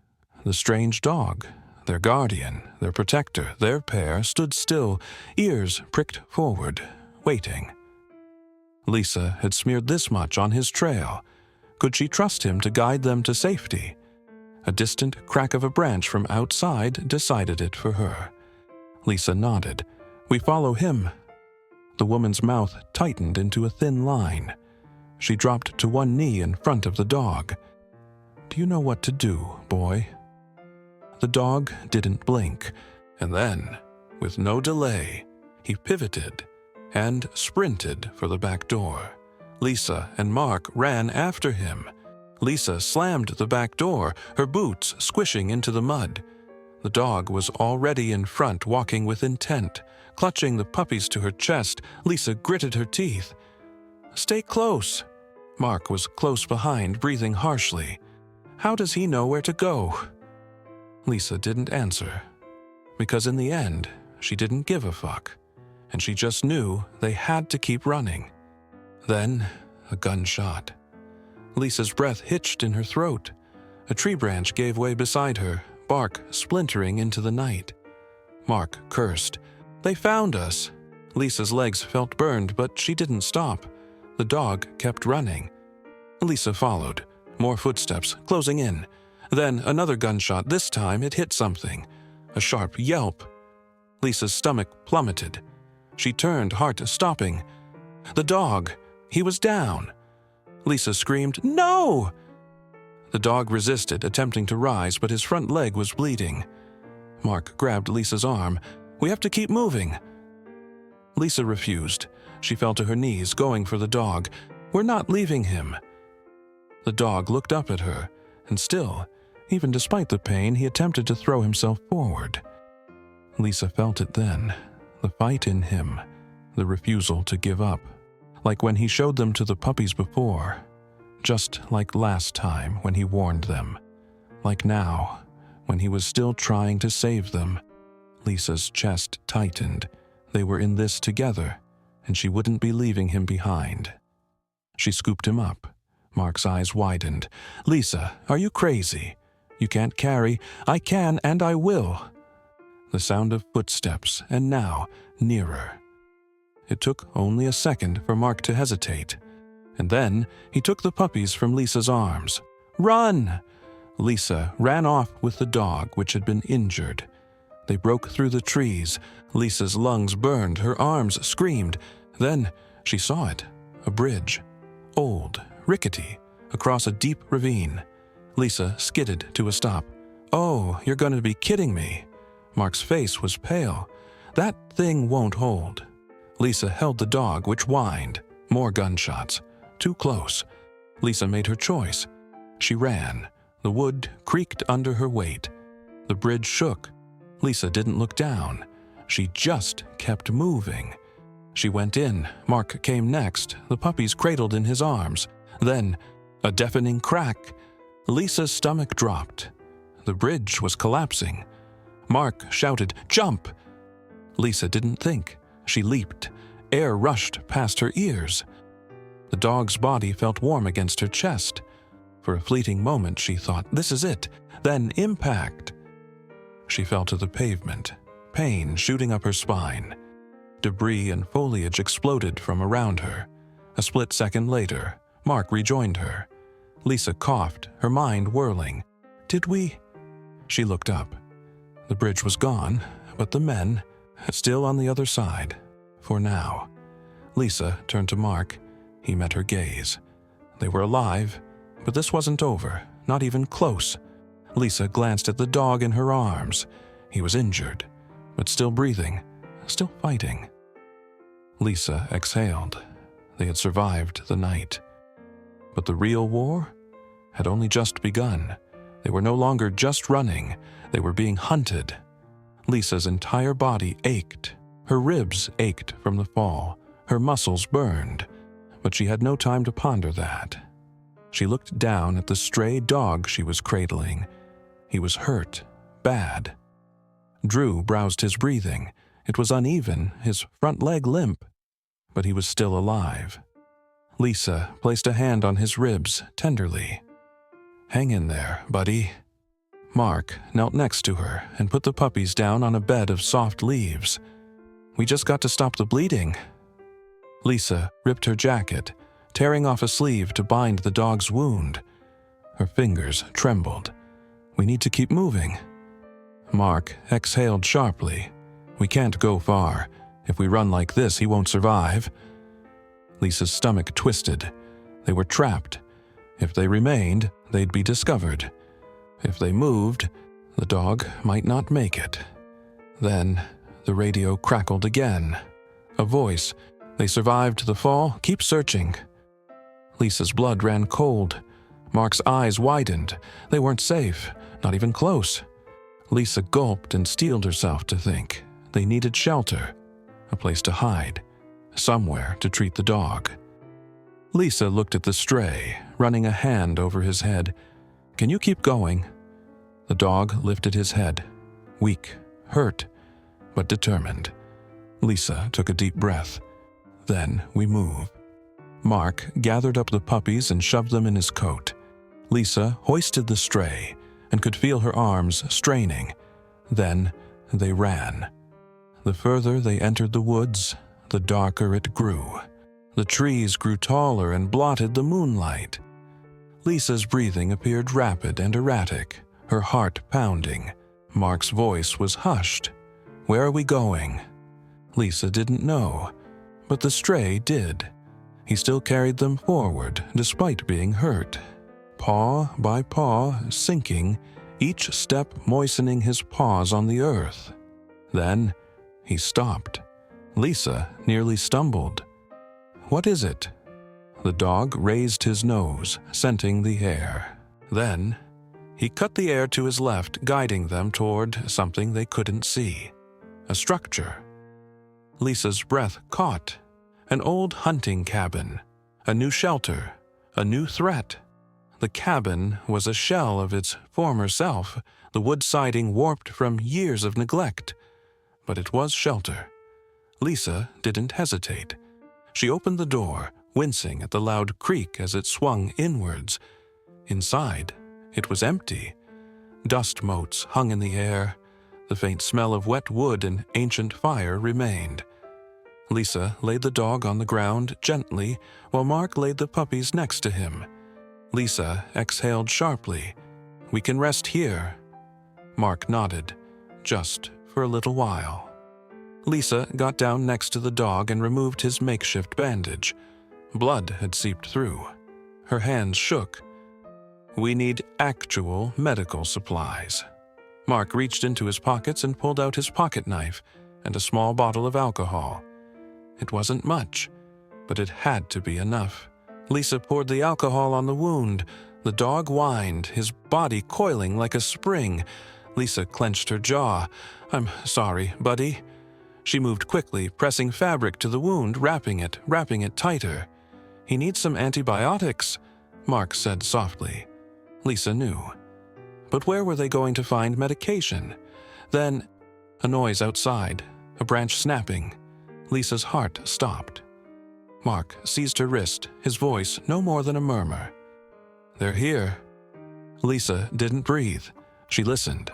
S1: The strange dog, their guardian, their protector, their pair, stood still, ears pricked forward, waiting. Lisa had smeared this much on his trail. Could she trust him to guide them to safety? A distant crack of a branch from outside decided it for her. Lisa nodded. "We follow him." The woman's mouth tightened into a thin line. She dropped to one knee in front of the dog. "Do you know what to do, boy?" The dog didn't blink, and then, with no delay, he pivoted and sprinted for the back door. Lisa and Mark ran after him. Lisa slammed the back door, her boots squishing into the mud. The dog was already in front, walking with intent. Clutching the puppies to her chest, Lisa gritted her teeth. "Stay close." Mark was close behind, breathing harshly. "How does he know where to go?" Lisa didn't answer, because in the end, she didn't give a fuck, and she just knew they had to keep running. Then, a gunshot. Lisa's breath hitched in her throat. A tree branch gave way beside her, bark splintering into the night. Mark cursed. "They found us." Lisa's legs felt burned, but she didn't stop. The dog kept running. Lisa followed. More footsteps, closing in. Then another gunshot. This time it hit something. A sharp yelp. Lisa's stomach plummeted. She turned, heart stopping. The dog. He was down. Lisa screamed, "No!" The dog resisted, attempting to rise, but his front leg was bleeding. Mark grabbed Lisa's arm. "We have to keep moving." Lisa refused. She fell to her knees, going for the dog. "We're not leaving him." The dog looked up at her, and still, even despite the pain, he attempted to throw himself forward. Lisa felt it then, the fight in him, the refusal to give up, like when he showed them to the puppies before, just like last time when he warned them, like now, when he was still trying to save them. Lisa's chest tightened. They were in this together, and she wouldn't be leaving him behind. She scooped him up. Mark's eyes widened. "Lisa, are you crazy? You can't carry. I can, and I will." The sound of footsteps, and now, nearer. It took only a second for Mark to hesitate, and then he took the puppies from Lisa's arms. "Run!" Lisa ran off with the dog, which had been injured. They broke through the trees. Lisa's lungs burned, her arms screamed. Then she saw it, a bridge, old, rickety, across a deep ravine. Lisa skidded to a stop. "Oh, you're going to be kidding me." Mark's face was pale. "That thing won't hold." Lisa held the dog, which whined. More gunshots. Too close. Lisa made her choice. She ran. The wood creaked under her weight. The bridge shook. Lisa didn't look down. She just kept moving. She went in. Mark came next, the puppies cradled in his arms. Then, a deafening crack. Lisa's stomach dropped. The bridge was collapsing. Mark shouted, "Jump!" Lisa didn't think. She leaped. Air rushed past her ears. The dog's body felt warm against her chest. For a fleeting moment, she thought, "This is it." Then impact. She fell to the pavement, pain shooting up her spine. Debris and foliage exploded from around her. A split second later, Mark rejoined her. Lisa coughed, her mind whirling. "Did we?" She looked up. The bridge was gone, but the men, still on the other side, for now. Lisa turned to Mark. He met her gaze. They were alive, but this wasn't over, not even close. Lisa glanced at the dog in her arms. He was injured, but still breathing, still fighting. Lisa exhaled. They had survived the night. But the real war had only just begun. They were no longer just running. They were being hunted. Lisa's entire body ached. Her ribs ached from the fall. Her muscles burned. But she had no time to ponder that. She looked down at the stray dog she was cradling. He was hurt, bad. Drew browsed his breathing. It was uneven, his front leg limp, but he was still alive. Lisa placed a hand on his ribs tenderly. "Hang in there, buddy." Mark knelt next to her and put the puppies down on a bed of soft leaves. "We just got to stop the bleeding." Lisa ripped her jacket, tearing off a sleeve to bind the dog's wound. Her fingers trembled. "We need to keep moving." Mark exhaled sharply. "We can't go far. If we run like this, he won't survive." Lisa's stomach twisted. They were trapped. If they remained, they'd be discovered. If they moved, the dog might not make it. Then the radio crackled again. A voice. "They survived the fall. Keep searching." Lisa's blood ran cold. Mark's eyes widened. They weren't safe, not even close. Lisa gulped and steeled herself to think. They needed shelter, a place to hide, somewhere to treat the dog. Lisa looked at the stray, running a hand over his head. "Can you keep going?" The dog lifted his head, weak, hurt, but determined. Lisa took a deep breath. "Then we move." Mark gathered up the puppies and shoved them in his coat. Lisa hoisted the stray and could feel her arms straining. Then they ran. The further they entered the woods, the darker it grew. The trees grew taller and blotted the moonlight. Lisa's breathing appeared rapid and erratic, her heart pounding. Mark's voice was hushed. "Where are we going?" Lisa didn't know, but the stray did. He still carried them forward, despite being hurt. Paw by paw, sinking, each step moistening his paws on the earth. Then he stopped. Lisa nearly stumbled. "What is it?" The dog raised his nose, scenting the air. Then he cut the air to his left, guiding them toward something they couldn't see. A structure. Lisa's breath caught. An old hunting cabin. A new shelter. A new threat. The cabin was a shell of its former self, the wood siding warped from years of neglect. But it was shelter. Lisa didn't hesitate. She opened the door, wincing at the loud creak as it swung inwards. Inside, it was empty. Dust motes hung in the air. The faint smell of wet wood and ancient fire remained. Lisa laid the dog on the ground gently, while Mark laid the puppies next to him. Lisa exhaled sharply. "We can rest here." Mark nodded, just for a little while. Lisa got down next to the dog and removed his makeshift bandage. Blood had seeped through. Her hands shook. "We need actual medical supplies." Mark reached into his pockets and pulled out his pocket knife and a small bottle of alcohol. It wasn't much, but it had to be enough. Lisa poured the alcohol on the wound. The dog whined, his body coiling like a spring. Lisa clenched her jaw. "I'm sorry, buddy." She moved quickly, pressing fabric to the wound, wrapping it tighter. "He needs some antibiotics," Mark said softly. Lisa knew. But where were they going to find medication? Then, a noise outside. a branch snapping. Lisa's heart stopped. Mark seized her wrist, his voice no more than a murmur. "They're here." Lisa didn't breathe. She listened.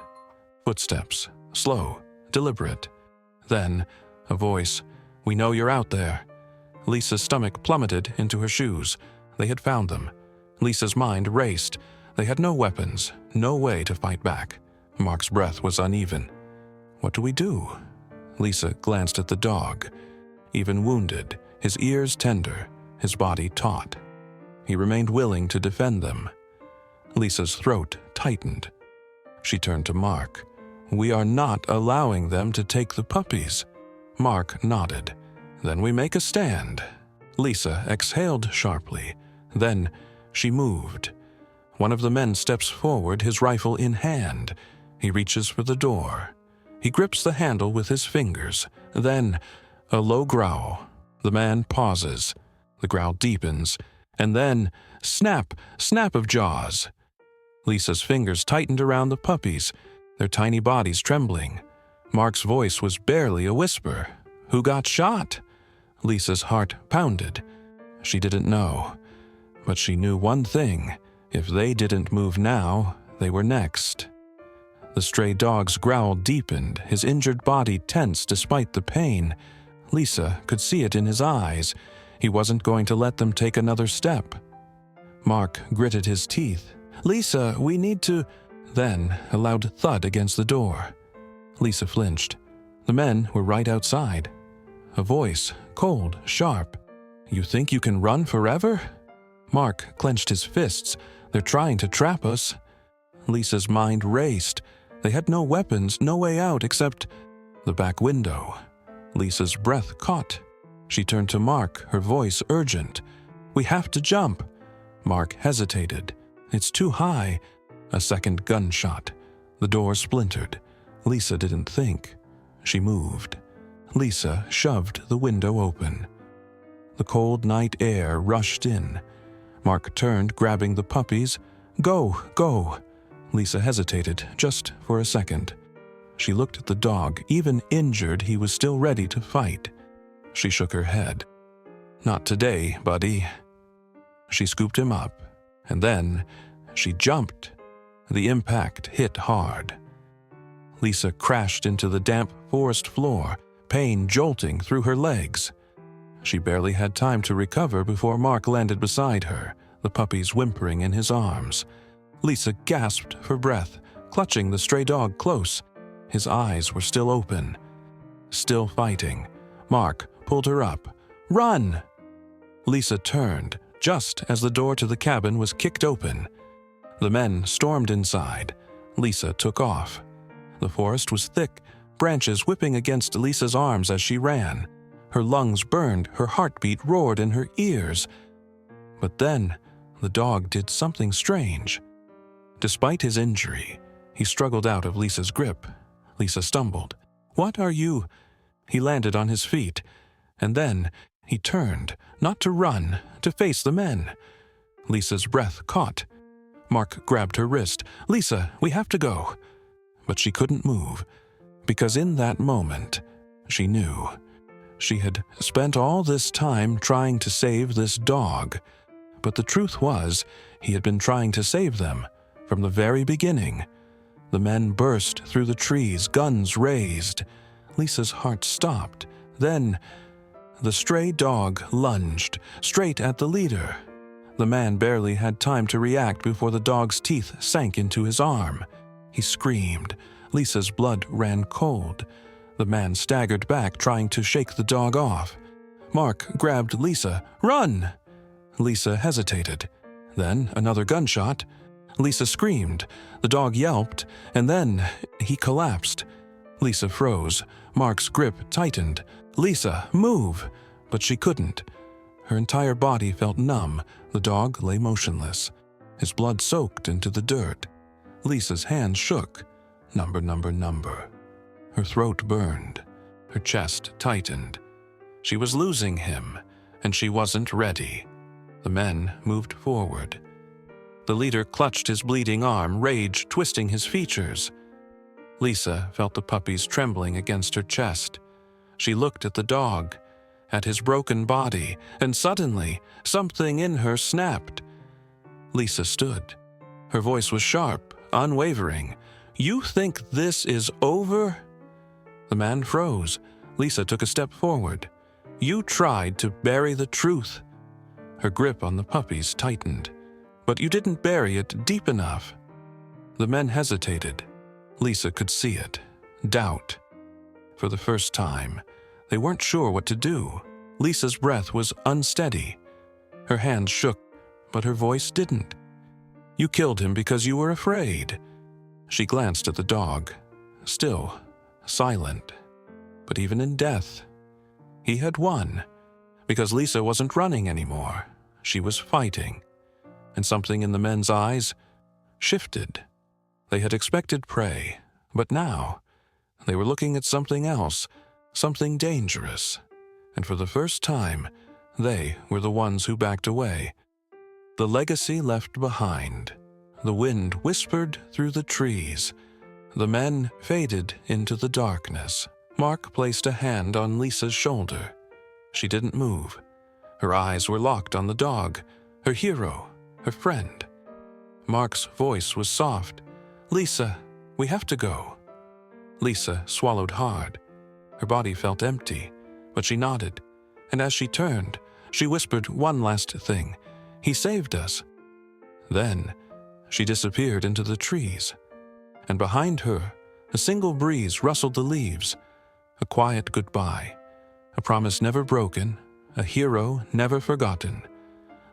S1: Footsteps, slow, deliberate. Then, a voice, "We know you're out there." Lisa's stomach plummeted into her shoes. They had found them. Lisa's mind raced. They had no weapons, no way to fight back. Mark's breath was uneven. What do we do? Lisa glanced at the dog. Even wounded, his ears tender, his body taut. He remained willing to defend them. Lisa's throat tightened. She turned to Mark. "We are not allowing them to take the puppies." Mark nodded. "Then we make a stand." Lisa exhaled sharply. Then she moved. One of the men steps forward, his rifle in hand. He reaches for the door. He grips the handle with his fingers. Then, a low growl. The man pauses. The growl deepens. And then, snap, snap of jaws. Lisa's fingers tightened around the puppies, their tiny bodies trembling. Mark's voice was barely a whisper. "Who got shot?" Lisa's heart pounded. She didn't know. But she knew one thing. If they didn't move now, they were next. The stray dog's growl deepened, his injured body tense despite the pain. Lisa could see it in his eyes. He wasn't going to let them take another step. Mark gritted his teeth. "Lisa, we need to—" Then a loud thud against the door. Lisa flinched. The men were right outside. A voice, cold, sharp. "You think you can run forever?" Mark clenched his fists. "They're trying to trap us." Lisa's mind raced. They had no weapons, no way out except the back window. Lisa's breath caught. She turned to Mark, her voice urgent. "We have to jump." Mark hesitated. "It's too high." A second gunshot. The door splintered. Lisa didn't think. She moved. Lisa shoved the window open. The cold night air rushed in. Mark turned, grabbing the puppies. "Go, go." Lisa hesitated, just for a second. She looked at the dog. Even injured, he was still ready to fight. She shook her head. "Not today, buddy." She scooped him up, and then she jumped. The impact hit hard. Lisa crashed into the damp forest floor, pain jolting through her legs. She barely had time to recover before Mark landed beside her, the puppies whimpering in his arms. Lisa gasped for breath, clutching the stray dog close. His eyes were still open. Still fighting, Mark pulled her up. "Run!" Lisa turned, just as the door to the cabin was kicked open. The men stormed inside. Lisa took off. The forest was thick, branches whipping against Lisa's arms as she ran. Her lungs burned, her heartbeat roared in her ears. But then, the dog did something strange. Despite his injury, he struggled out of Lisa's grip. Lisa stumbled. "What are you—" He landed on his feet, and then he turned, not to run, to face the men. Lisa's breath caught. Mark grabbed her wrist. "Lisa, we have to go." But she couldn't move, because in that moment, she knew. She had spent all this time trying to save this dog. But the truth was, he had been trying to save them from the very beginning. The men burst through the trees, guns raised. Lisa's heart stopped. Then, the stray dog lunged straight at the leader. The man barely had time to react before the dog's teeth sank into his arm. He screamed. Lisa's blood ran cold. The man staggered back, trying to shake the dog off. Mark grabbed Lisa. "Run!" Lisa hesitated. Then another gunshot. Lisa screamed. The dog yelped, and then he collapsed. Lisa froze. Mark's grip tightened. "Lisa, move!" But she couldn't. Her entire body felt numb. The dog lay motionless. His blood soaked into the dirt. Lisa's hands shook. Number. Her throat burned. Her chest tightened. She was losing him, and she wasn't ready. The men moved forward. The leader clutched his bleeding arm, rage twisting his features. Lisa felt the puppies trembling against her chest. She looked at the dog, at his broken body, and suddenly something in her snapped. Lisa stood. Her voice was sharp, unwavering. "You think this is over?" The man froze. Lisa took a step forward. "You tried to bury the truth." Her grip on the puppies tightened. "But you didn't bury it deep enough." The men hesitated. Lisa could see it. Doubt. For the first time, they weren't sure what to do. Lisa's breath was unsteady. Her hands shook, but her voice didn't. "You killed him because you were afraid." She glanced at the dog, still silent. But even in death, he had won, because Lisa wasn't running anymore. She was fighting. And something in the men's eyes shifted. They had expected prey, but now they were looking at something else, something dangerous. And for the first time, they were the ones who backed away. The legacy left behind. The wind whispered through the trees. The men faded into the darkness. Mark placed a hand on Lisa's shoulder. She didn't move. Her eyes were locked on the dog, her hero, her friend. Mark's voice was soft. "Lisa, we have to go." Lisa swallowed hard. Her body felt empty, but she nodded. And as she turned, she whispered one last thing. "He saved us." Then she disappeared into the trees. And behind her, a single breeze rustled the leaves. A quiet goodbye. A promise never broken. A hero never forgotten.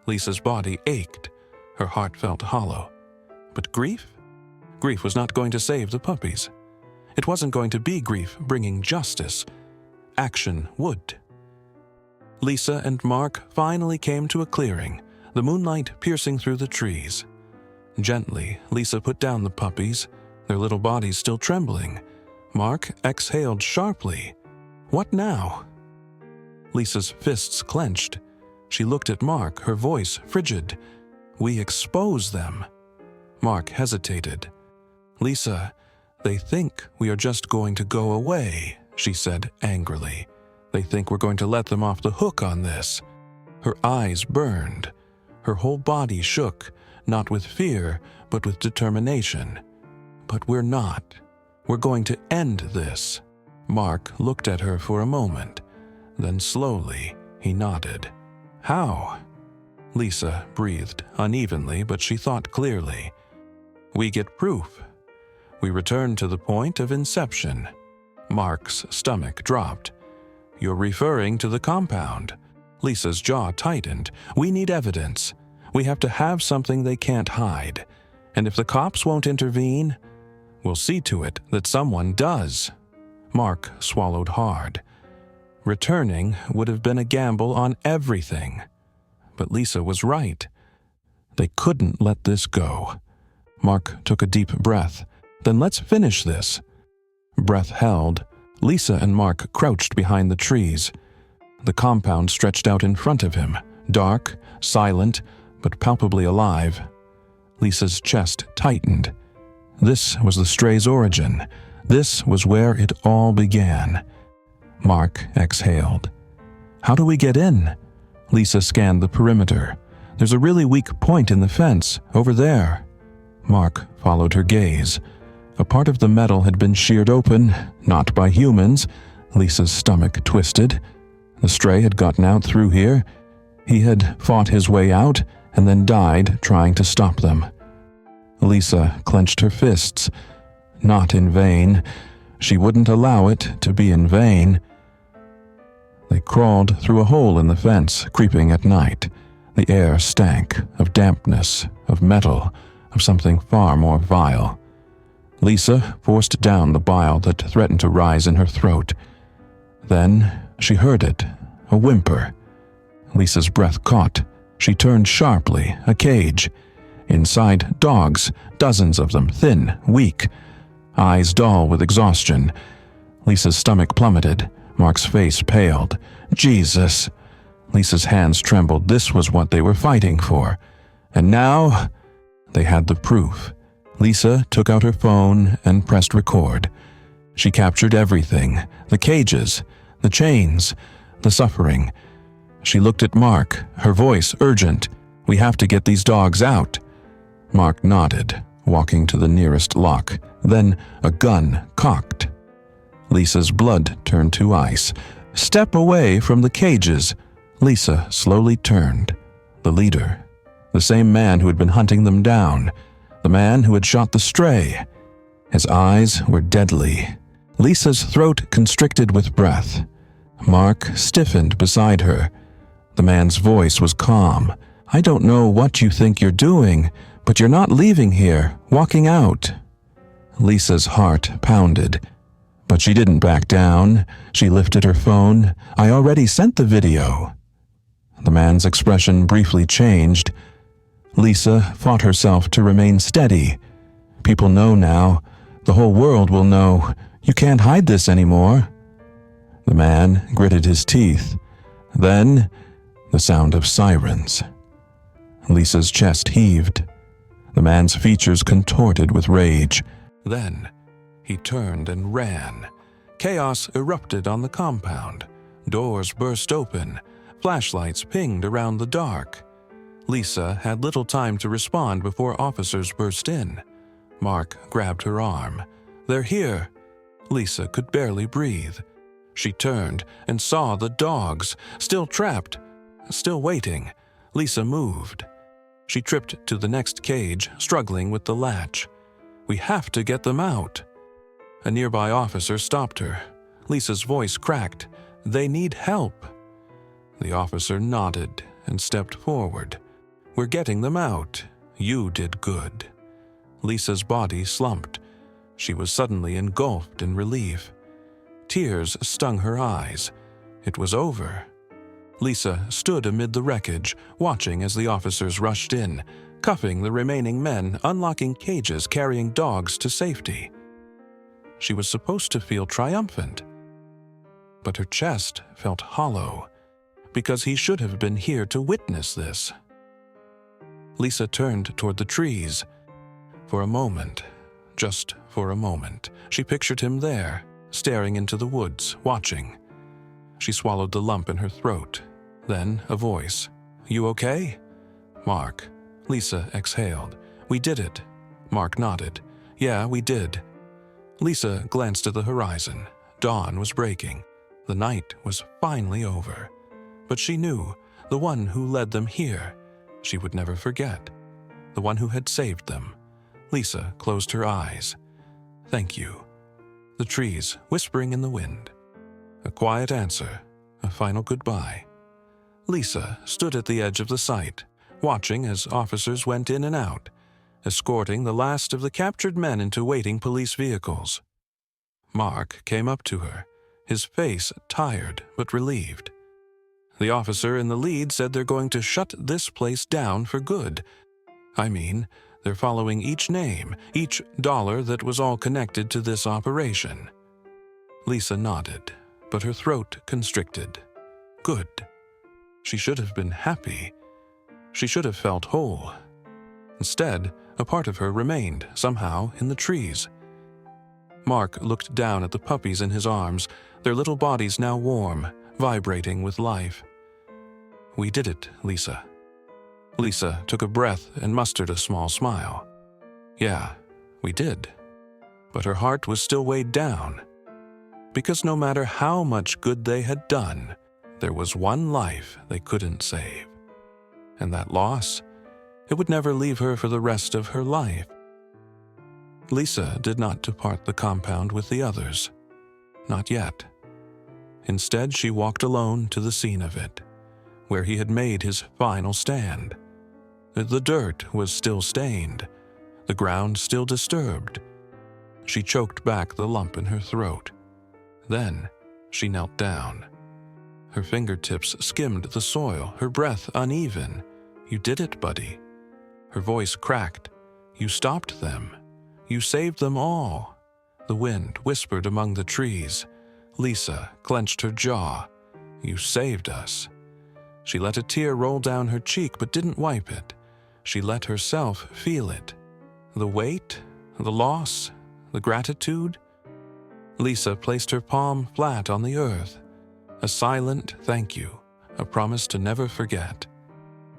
S1: Lisa's body ached. Her heart felt hollow. But grief? Grief was not going to save the puppies. It wasn't going to be grief bringing justice. Action would. Lisa and Mark finally came to a clearing, the moonlight piercing through the trees. Gently, Lisa put down the puppies, their little bodies still trembling. Mark exhaled sharply. What now? Lisa's fists clenched. She looked at Mark, her voice frigid. "We expose them." Mark hesitated. "Lisa, they think we are just going to go away," she said angrily. "They think we're going to let them off the hook on this." Her eyes burned. Her whole body shook, not with fear, but with determination. "But we're not. We're going to end this." Mark looked at her for a moment. Then slowly, he nodded. "How?" Lisa breathed unevenly, but she thought clearly. "We get proof. We return to the point of inception." Mark's stomach dropped. "You're referring to the compound." Lisa's jaw tightened. "We need evidence. We have to have something they can't hide. And if the cops won't intervene, we'll see to it that someone does." Mark swallowed hard. Returning would have been a gamble on everything. But Lisa was right. They couldn't let this go. Mark took a deep breath. "Then let's finish this." Breath held. Lisa and Mark crouched behind the trees. The compound stretched out in front of him, dark, silent, but palpably alive. Lisa's chest tightened. This was the stray's origin. This was where it all began. Mark exhaled. "How do we get in?" Lisa scanned the perimeter. "There's a really weak point in the fence, over there." Mark followed her gaze. A part of the metal had been sheared open, not by humans. Lisa's stomach twisted. The stray had gotten out through here. He had fought his way out and then died trying to stop them. Lisa clenched her fists. Not in vain. She wouldn't allow it to be in vain. They crawled through a hole in the fence, creeping at night. The air stank of dampness, of metal, of something far more vile. Lisa forced down the bile that threatened to rise in her throat. Then she heard it, a whimper. Lisa's breath caught. She turned sharply, a cage. Inside, dogs, dozens of them, thin, weak, eyes dull with exhaustion. Lisa's stomach plummeted. Mark's face paled. Jesus! Lisa's hands trembled. This was what they were fighting for. And now, they had the proof. Lisa took out her phone and pressed record. She captured everything. The cages, The chains, the suffering. She looked at Mark, her voice urgent. "We have to get these dogs out." Mark nodded, walking to the nearest lock. Then a gun cocked. Lisa's blood turned to ice. "Step away from the cages." Lisa slowly turned. The leader. The same man who had been hunting them down. The man who had shot the stray. His eyes were deadly. Lisa's throat constricted with breath. Mark stiffened beside her. The man's voice was calm. "I don't know what you think you're doing, but you're not leaving here, walking out." Lisa's heart pounded. But she didn't back down. She lifted her phone. "I already sent the video." The man's expression briefly changed. Lisa fought herself to remain steady. "People know now. The whole world will know. You can't hide this anymore." The man gritted his teeth. Then, the sound of sirens. Lisa's chest heaved. The man's features contorted with rage. Then, he turned and ran. Chaos erupted on the compound. Doors burst open. Flashlights pinged around the dark. Lisa had little time to respond before officers burst in. Mark grabbed her arm. "They're here." Lisa could barely breathe. She turned and saw the dogs, still trapped, still waiting. Lisa moved. She tripped to the next cage, struggling with the latch. "We have to get them out." A nearby officer stopped her. Lisa's voice cracked. "They need help." The officer nodded and stepped forward. "We're getting them out. You did good." Lisa's body slumped. She was suddenly engulfed in relief. Tears stung her eyes. It was over. Lisa stood amid the wreckage, watching as the officers rushed in, cuffing the remaining men, unlocking cages, carrying dogs to safety. She was supposed to feel triumphant, but her chest felt hollow, because he should have been here to witness this. Lisa turned toward the trees. For a moment, just for a moment, she pictured him there, staring into the woods, watching. She swallowed the lump in her throat. Then a voice. "You okay?" "Mark." Lisa exhaled. "We did it." Mark nodded. "Yeah, we did." Lisa glanced at the horizon. Dawn was breaking. The night was finally over. But she knew, the one who led them here, she would never forget. The one who had saved them. Lisa closed her eyes. "Thank you." The trees whispering in the wind. A quiet answer, a final goodbye. Lisa stood at the edge of the site, watching as officers went in and out, escorting the last of the captured men into waiting police vehicles. Mark came up to her, his face tired but relieved. The officer in the lead said they're going to shut this place down for good. I mean, they're following each name, each dollar that was all connected to this operation. Lisa nodded, but her throat constricted. Good. She should have been happy. She should have felt whole. Instead, a part of her remained, somehow, in the trees. Mark looked down at the puppies in his arms, their little bodies now warm, vibrating with life. "We did it, Lisa." Lisa took a breath and mustered a small smile. "Yeah, we did." But her heart was still weighed down. Because no matter how much good they had done, there was one life they couldn't save. And that loss, it would never leave her for the rest of her life. Lisa did not depart the compound with the others. Not yet. Instead, she walked alone to the scene of it, where he had made his final stand. The dirt was still stained, the ground still disturbed. She choked back the lump in her throat. Then she knelt down. Her fingertips skimmed the soil, her breath uneven. "You did it, buddy." Her voice cracked. "You stopped them. You saved them all." The wind whispered among the trees. Lisa clenched her jaw. "You saved us." She let a tear roll down her cheek but didn't wipe it. She let herself feel it. The weight, the loss, the gratitude. Lisa placed her palm flat on the earth. A silent thank you, a promise to never forget.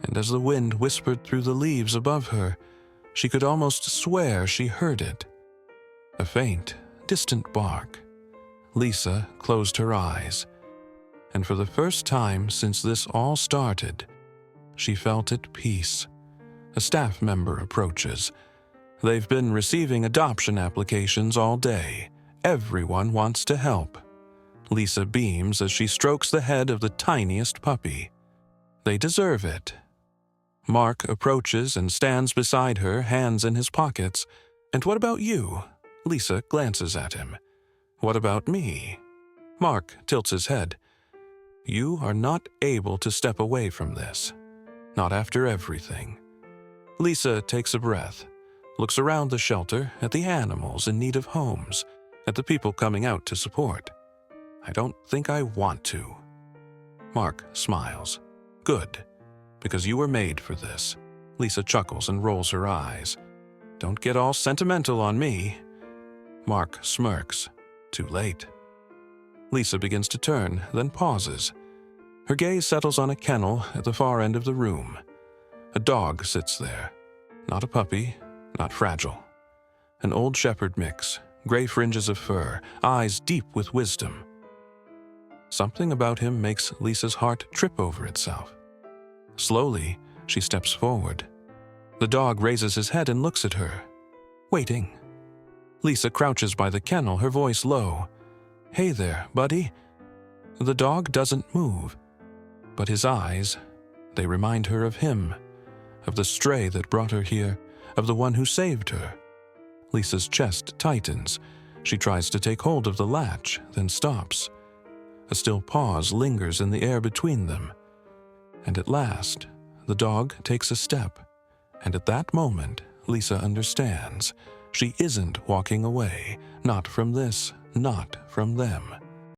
S1: And as the wind whispered through the leaves above her, she could almost swear she heard it. A faint, distant bark. Lisa closed her eyes, and for the first time since this all started, she felt at peace. A staff member approaches. They've been receiving adoption applications all day. Everyone wants to help. Lisa beams as she strokes the head of the tiniest puppy. They deserve it. Mark approaches and stands beside her, hands in his pockets. And what about you? Lisa glances at him. What about me? Mark tilts his head. You are not able to step away from this. Not after everything. Lisa takes a breath, looks around the shelter, at the animals in need of homes, at the people coming out to support. I don't think I want to. Mark smiles. Good, because you were made for this. Lisa chuckles and rolls her eyes. Don't get all sentimental on me. Mark smirks. Too late. Lisa begins to turn, then pauses. Her gaze settles on a kennel at the far end of the room. A dog sits there. Not a puppy, not fragile. An old shepherd mix, gray fringes of fur, eyes deep with wisdom. Something about him makes Lisa's heart trip over itself. Slowly, she steps forward. The dog raises his head and looks at her, waiting. Lisa crouches by the kennel, her voice low. Hey there, buddy. The dog doesn't move, but his eyes, they remind her of him, of the stray that brought her here, of the one who saved her. Lisa's chest tightens. She tries to take hold of the latch, then stops. A still pause lingers in the air between them. And at last, the dog takes a step. And at that moment, Lisa understands. She isn't walking away, not from this, not from them.